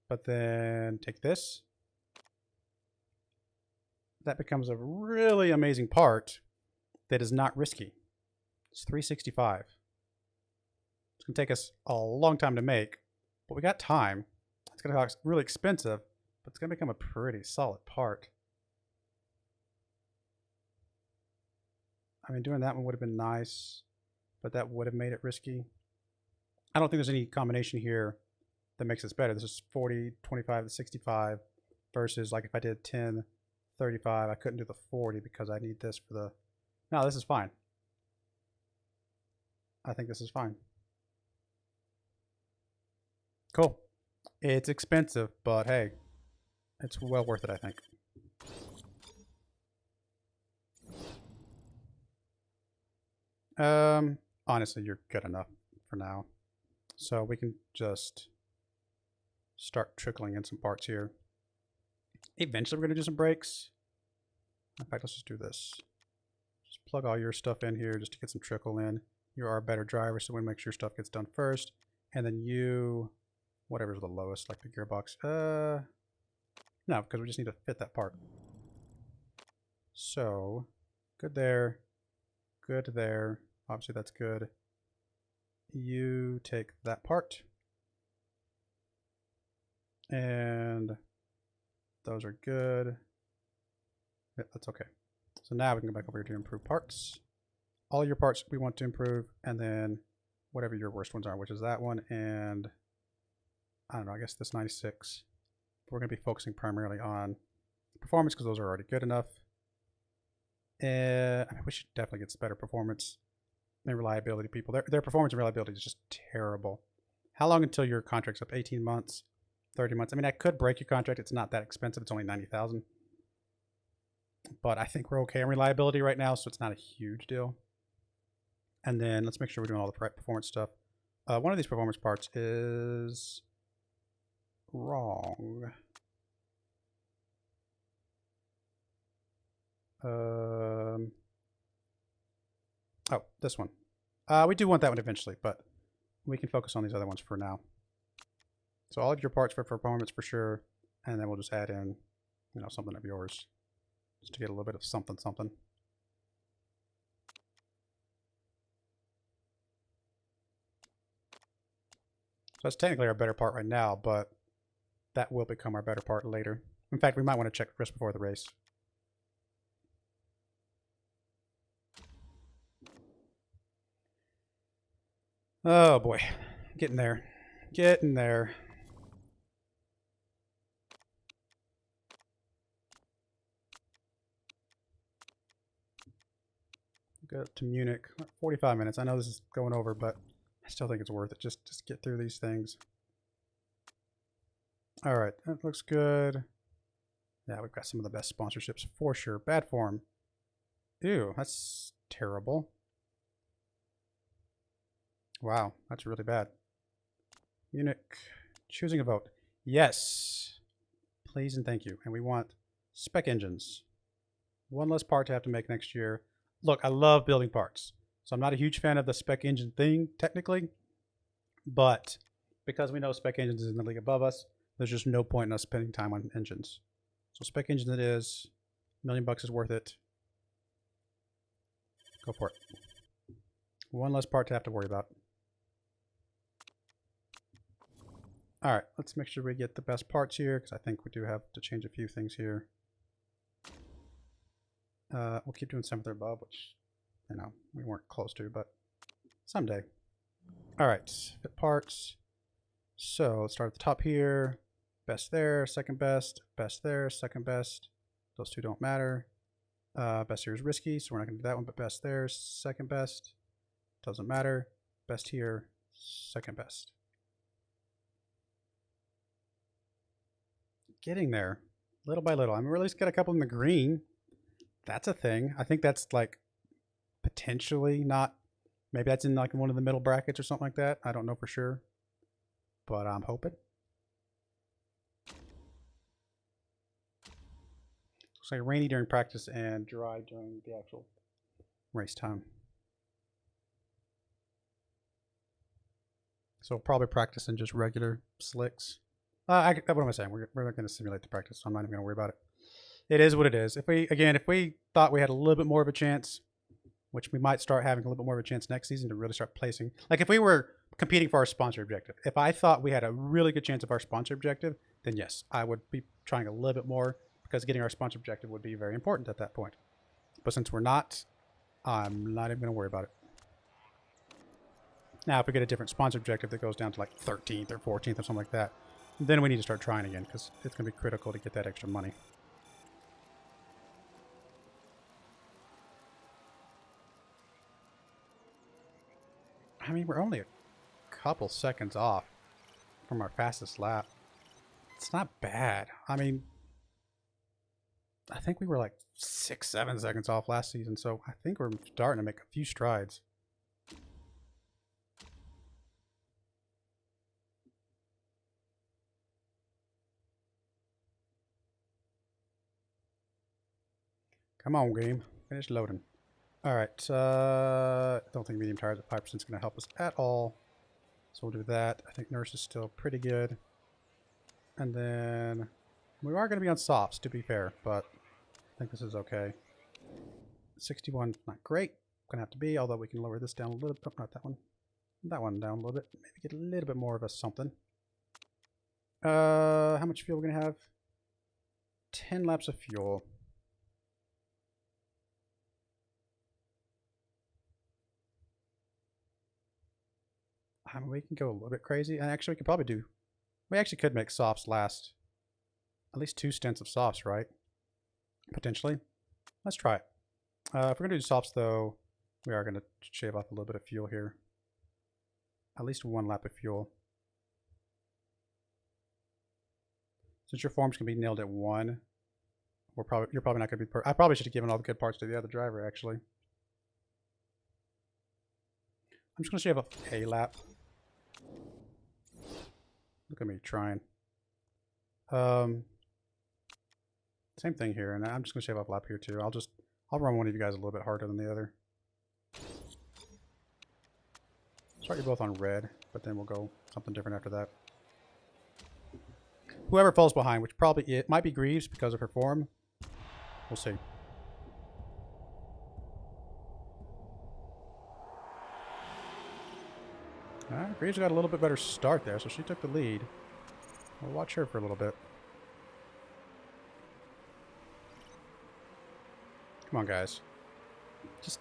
But then take this. That becomes a really amazing part that is not risky. It's 365. It's going to take us a long time to make, but we got time. It's going to cost really expensive, but it's going to become a pretty solid part. I mean, doing that one would have been nice, but that would have made it risky. I don't think there's any combination here that makes this better. This is 40, 25 to 65 versus like if I did 10, 35, I couldn't do the 40 because I need this for the... No, this is fine. I think this is fine. Cool. It's expensive, but hey, it's well worth it, I think. Honestly, you're good enough for now. So we can just start trickling in some parts here. Eventually we're going to do some brakes. In fact, let's just do this. Just plug all your stuff in here just to get some trickle in. You are a better driver, so we want to make sure stuff gets done first. And then you, whatever's the lowest, like the gearbox. No, because we just need to fit that part. So, good there. Good there. Obviously that's good. You take that part. And those are good. Yep, that's okay. So now we can go back over here to improve parts. All your parts we want to improve, and then whatever your worst ones are, which is that one, and I don't know, I guess this 96. We're going to be focusing primarily on performance because those are already good enough. I mean, we should definitely get better performance and reliability, people. Their performance and reliability is just terrible. How long until your contract's up? 18 months, 30 months. I mean, I could break your contract. It's not that expensive. It's only 90,000. But I think we're okay on reliability right now, so it's not a huge deal. And then let's make sure we're doing all the performance stuff. One of these performance parts is wrong. Oh, this one. We do want that one eventually, but we can focus on these other ones for now. So all of your parts for performance for sure, and then we'll just add in, you know, something of yours just to get a little bit of something. So that's technically our better part right now, but that will become our better part later. In fact, we might want to check just before the race. Oh boy, getting there. go to Munich. 45 minutes. I know this is going over, but I still think it's worth it. Just get through these things. All right, that looks good. Yeah, we've got some of the best sponsorships for sure. Bad form. Ew, that's terrible. Wow, that's really bad. Munich, choosing a vote. Yes, please and thank you. And we want spec engines. One less part to have to make next year. Look, I love building parts. So I'm not a huge fan of the spec engine thing, technically. But because we know spec engines is in the league above us, there's just no point in us spending time on engines. So spec engines it is. $1 million is worth it. Go for it. One less part to have to worry about. All right, let's make sure we get the best parts here, because I think we do have to change a few things here. We'll keep doing 7th or above, which, you know, we weren't close to, but someday. All right, fit parts. So let's start at the top here. Best there, second best, best there, second best. Those two don't matter. Best here is risky, so we're not going to do that one, but best there, second best. Doesn't matter. Best here, second best. Getting there, little by little. I mean, we're at least get a couple in the green. That's a thing. I think that's like potentially not. Maybe that's in like one of the middle brackets or something like that. I don't know for sure, but I'm hoping. Looks like rainy during practice and dry during the actual race time. So probably practice in just regular slicks. What am I saying? We're not going to simulate the practice, so I'm not even going to worry about it. It is what it is. If we thought we had a little bit more of a chance, which we might start having a little bit more of a chance next season to really start placing. Like if we were competing for our sponsor objective, if I thought we had a really good chance of our sponsor objective, then yes, I would be trying a little bit more, because getting our sponsor objective would be very important at that point. But since we're not, I'm not even going to worry about it. Now, if we get a different sponsor objective that goes down to like 13th or 14th or something like that, then we need to start trying again, because it's going to be critical to get that extra money. I mean, we're only a couple seconds off from our fastest lap. It's not bad. I mean, I think we were like 6-7 seconds off last season, so I think we're starting to make a few strides. Come on, game. Finish loading. All right. I don't think medium tires at 5% is going to help us at all. So we'll do that. I think nurse is still pretty good. And then we are going to be on softs, to be fair, but I think this is okay. 61, not great. Going to have to be, although we can lower this down a little bit. Not that one. That one down a little bit. Maybe get a little bit more of a something. How much fuel are we going to have? 10 laps of fuel. I mean, we can go a little bit crazy. And actually, we could probably do... We actually could make softs last at least 2 stints of softs, right? Potentially. Let's try it. If we're going to do softs, though, we are going to shave off a little bit of fuel here. At least 1 lap of fuel. Since your forms can be nailed at 1, you're probably not going to be... I probably should have given all the good parts to the other driver, actually. I'm just going to shave off a lap. Look at me trying. Same thing here, and I'm just gonna shave off a lap here too. I'll run one of you guys a little bit harder than the other. Start you both on red, but then we'll go something different after that. Whoever falls behind, which probably it might be Greaves because of her form. We'll see. Greaves got a little bit better start there, so she took the lead. We'll watch her for a little bit. Come on, guys. Just,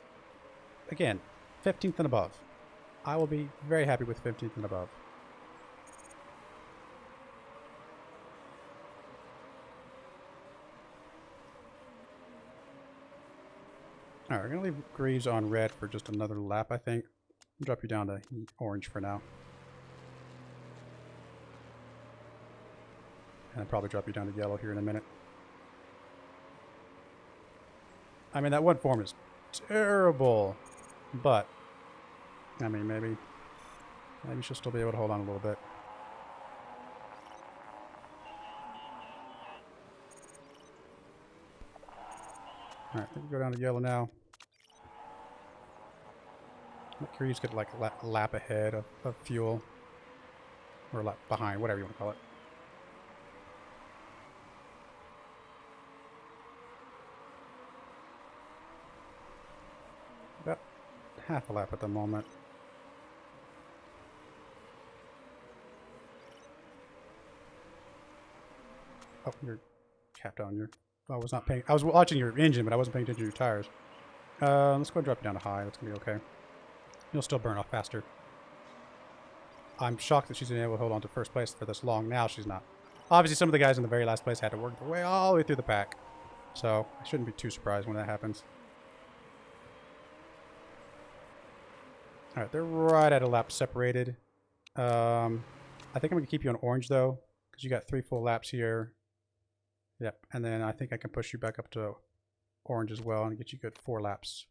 again, 15th and above. I will be very happy with 15th and above. Alright, we're going to leave Greaves on red for just another lap, I think. Drop you down to orange for now. And I'll probably drop you down to yellow here in a minute. I mean, that one form is terrible. But, I mean, maybe she'll still be able to hold on a little bit. Alright, we can go down to yellow now. Let Greaves get like a lap ahead of fuel. Or a lap behind, whatever you want to call it. About half a lap at the moment. Oh, you're capped on your... I was not paying... I was watching your engine, but I wasn't paying attention to your tires. Let's go and drop you down to high. That's going to be okay. You'll still burn off faster. I'm shocked that she's been able to hold on to first place for this long. Now she's not. Obviously, some of the guys in the very last place had to work their way all the way through the pack. So, I shouldn't be too surprised when that happens. Alright, they're right at a lap separated. I think I'm going to keep you on orange, though. Because you got 3 full laps here. Yep, and then I think I can push you back up to orange as well and get you good 4 laps.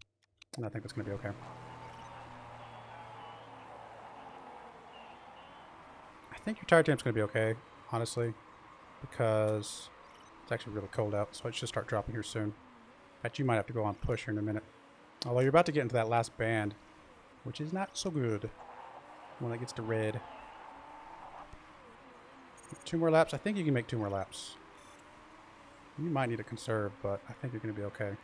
And I think that's going to be okay. I think your tire temp's going to be okay, honestly. Because it's actually really cold out, so it should start dropping here soon. In fact, you might have to go on push here in a minute. Although you're about to get into that last band, which is not so good when it gets to red. 2 more laps. I think you can make 2 more laps. You might need to conserve, but I think you're going to be okay.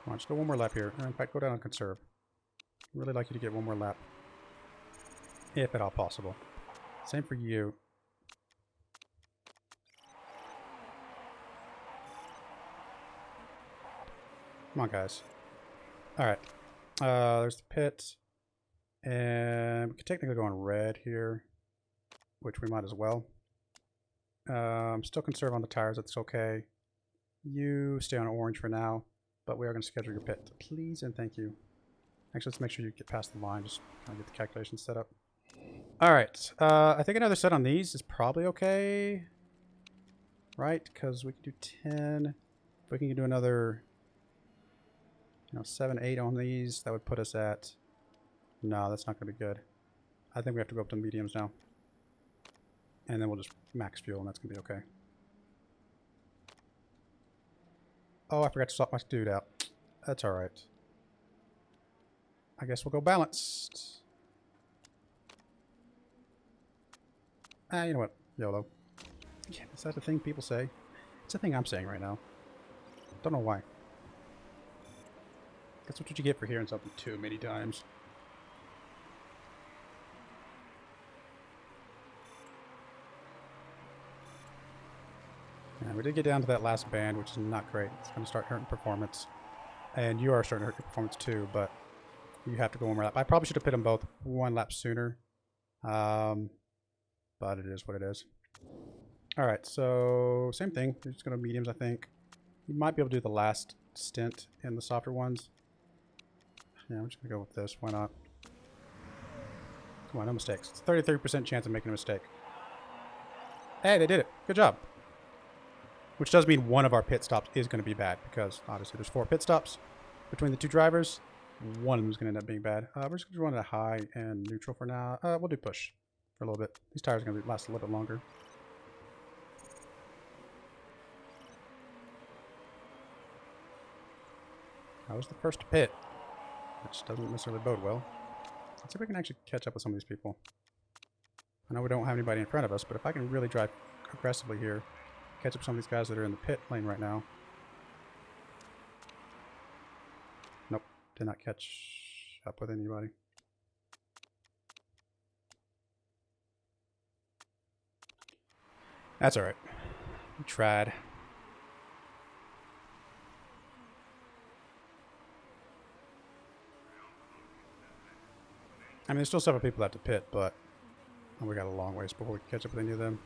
Come on, just go 1 more lap here. In fact, go down and conserve. I'd really like you to get 1 more lap. If at all possible. Same for you. Come on, guys. Alright. There's the pit. And we could technically go on red here. Which we might as well. Still conserve on the tires. That's okay. You stay on orange for now. But we are going to schedule your pit. Please and thank you. Actually, let's make sure you get past the line. Just kind of get the calculations set up. Alright. I think another set on these is probably okay. Right? Because we can do 10. If we can do another... 7, 8 on these, that would put us at... No, that's not going to be good. I think we have to go up to mediums now. And then we'll just max fuel, and that's going to be okay. Oh, I forgot to swap my dude out. That's alright. I guess we'll go balanced. You know what? YOLO. Yeah, is that a thing people say? It's a thing I'm saying right now. Don't know why. That's what you get for hearing something too many times. Yeah, we did get down to that last band, which is not great. It's going to start hurting performance. And you are starting to hurt your performance too, but you have to go 1 more lap. I probably should have pit them both 1 lap sooner. But it is what it is. Alright, so same thing. We're just going to mediums, I think. You might be able to do the last stint in the softer ones. Yeah, I'm just going to go with this. Why not? Come on, no mistakes. It's a 33% chance of making a mistake. Hey, they did it. Good job. Which does mean one of our pit stops is going to be bad, because obviously there's 4 pit stops between the 2 drivers. One of them is going to end up being bad. We're just going to run at high and neutral for now. We'll do push for a little bit. These tires are going to last a little bit longer. I was the first to pit, which doesn't necessarily bode well. Let's see if we can actually catch up with some of these people. I know we don't have anybody in front of us, but if I can really drive aggressively here, catch up some of these guys that are in the pit lane right now. Nope, did not catch up with anybody. That's alright. We tried. I mean, there's still several people at the pit, but And we got a long ways before we can catch up with any of them.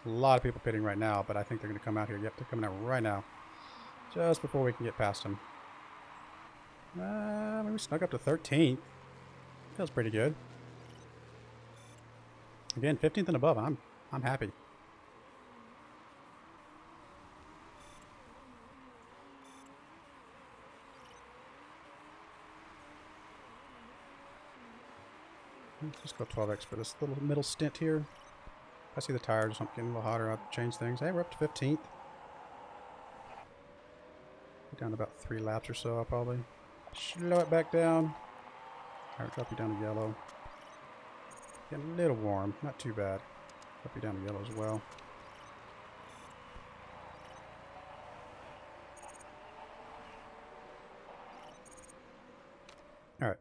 A lot of people pitting right now, but I think they're going to come out here. Yep, they're coming out right now. Just before we can get past them. Maybe we snuck up to 13th. Feels pretty good. Again, 15th and above. I'm happy. Let's just go 12x for this little middle stint here. I see the tires getting a little hotter. I'll change things. Hey, we're up to 15th. Get down to about 3 laps or so. I'll probably slow it back down. Alright, drop you down to yellow. Getting a little warm. Not too bad. Drop you down to yellow as well. Alright.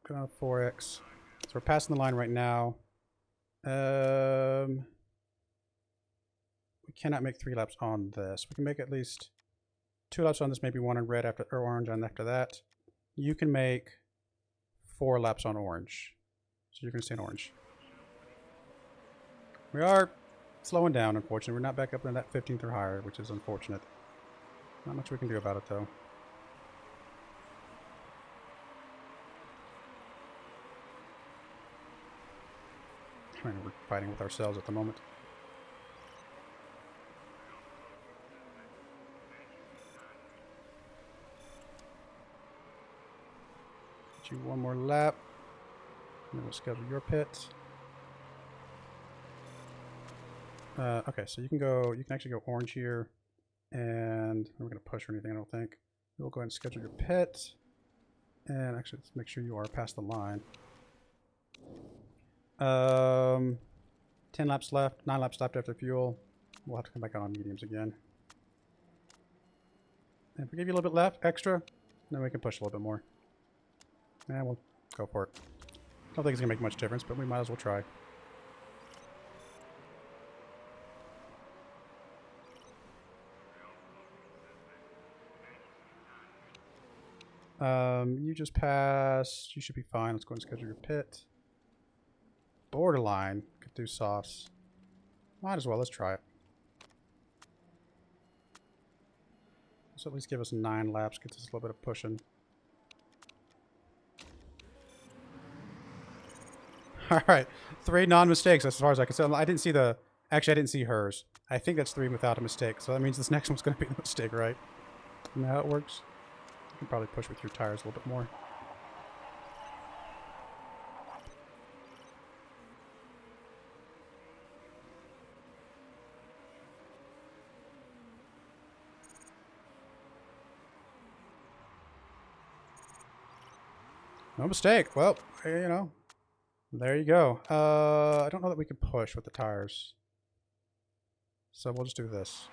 Go down to 4x. So we're passing the line right now. We cannot make 3 laps on this. We can make at least 2 laps on this, maybe 1 on red after, or orange on after that. You can make 4 laps on orange. So you're going to stay in orange. We are slowing down, unfortunately. We're not back up in that 15th or higher, which is unfortunate. Not much we can do about it, though. We're fighting with ourselves at the moment. Get you 1 more lap. And then we'll schedule your pit. Okay, so you can actually go orange here. And we're going to push or anything, I don't think. We'll go ahead and schedule your pit. And actually, let's make sure you are past the line. 10 laps left, 9 laps left after fuel. We'll have to come back out on mediums again. And if we give you a little bit left, extra, then we can push a little bit more. And we'll go for it. Don't think it's going to make much difference, but we might as well try. You just passed. You should be fine. Let's go and schedule your pit. Borderline. Could do softs. Might as well. Let's try it. Let's at least give us 9 laps. Gets us a little bit of pushing. Alright. 3 non-mistakes as far as I can tell. I didn't see the... Actually, I didn't see hers. I think that's 3 without a mistake. So that means this next one's going to be the mistake, right? Isn't that how it works? You can probably push with your tires a little bit more. No mistake. Well, you know, there you go. I don't know that we can push with the tires. So we'll just do this.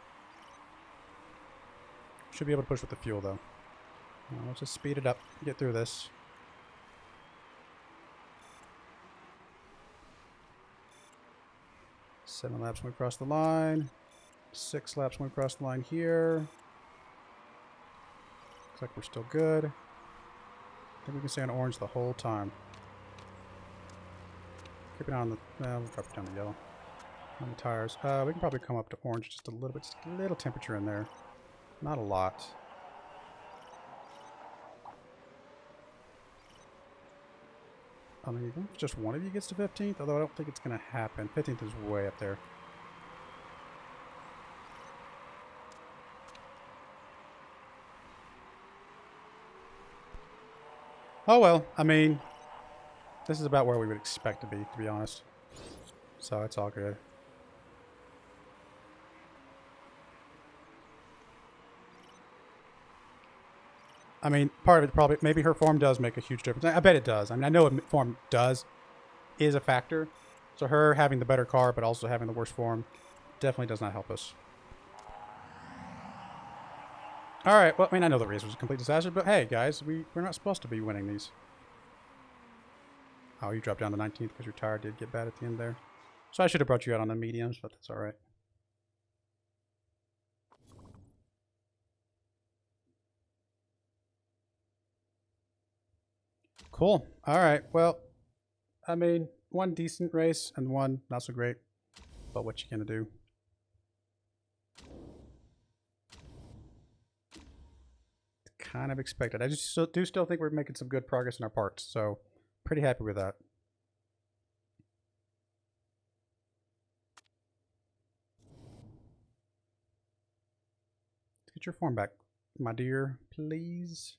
Should be able to push with the fuel, though. Let's just speed it up. Get through this. Seven laps when we cross the line. 6 laps when we cross the line here. Looks like we're still good. I think we can stay on orange the whole time. Keep it on the... we'll drop it down to yellow. On the tires. We can probably come up to orange just a little bit. Just a little temperature in there. Not a lot. I mean, even if just one of you gets to 15th, although I don't think it's going to happen. 15th is way up there. Oh well, I mean, this is about where we would expect to be honest. So it's all good. I mean, part of it probably, maybe her form does make a huge difference. I bet it does. I mean, I know form is a factor. So her having the better car, but also having the worst form, definitely does not help us. All right. Well, I mean, I know the race was a complete disaster, but hey, guys, we're not supposed to be winning these. Oh, you dropped down to 19th because your tire did get bad at the end there. So I should have brought you out on the mediums, but that's all right. Cool. All right. Well, I mean, one decent race and one not so great. But what you gonna do? Kind of expected. I just do still think we're making some good progress in our parts, so pretty happy with that. Let's get your form back, my dear, please.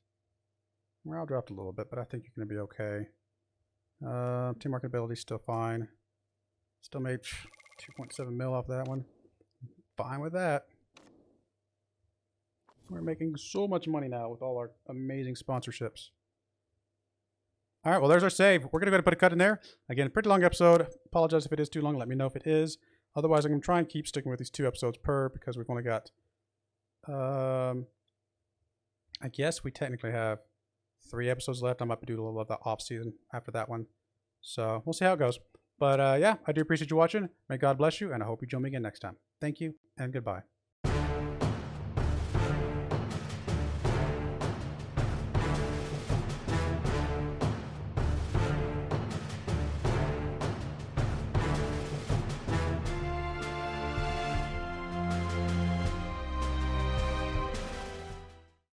Morale dropped a little bit, but I think you're gonna be okay. Team marketability still fine. Still made 2.7 mil off that one. Fine with that. We're making so much money now with all our amazing sponsorships. All right, well, there's our save. We're going to go ahead and put a cut in there. Again, pretty long episode. Apologize if it is too long. Let me know if it is. Otherwise, I'm going to try and keep sticking with these 2 episodes per because we've only got... I guess we technically have 3 episodes left. I might be doing a little of the off-season after that one. So we'll see how it goes. But yeah, I do appreciate you watching. May God bless you, and I hope you join me again next time. Thank you, and goodbye.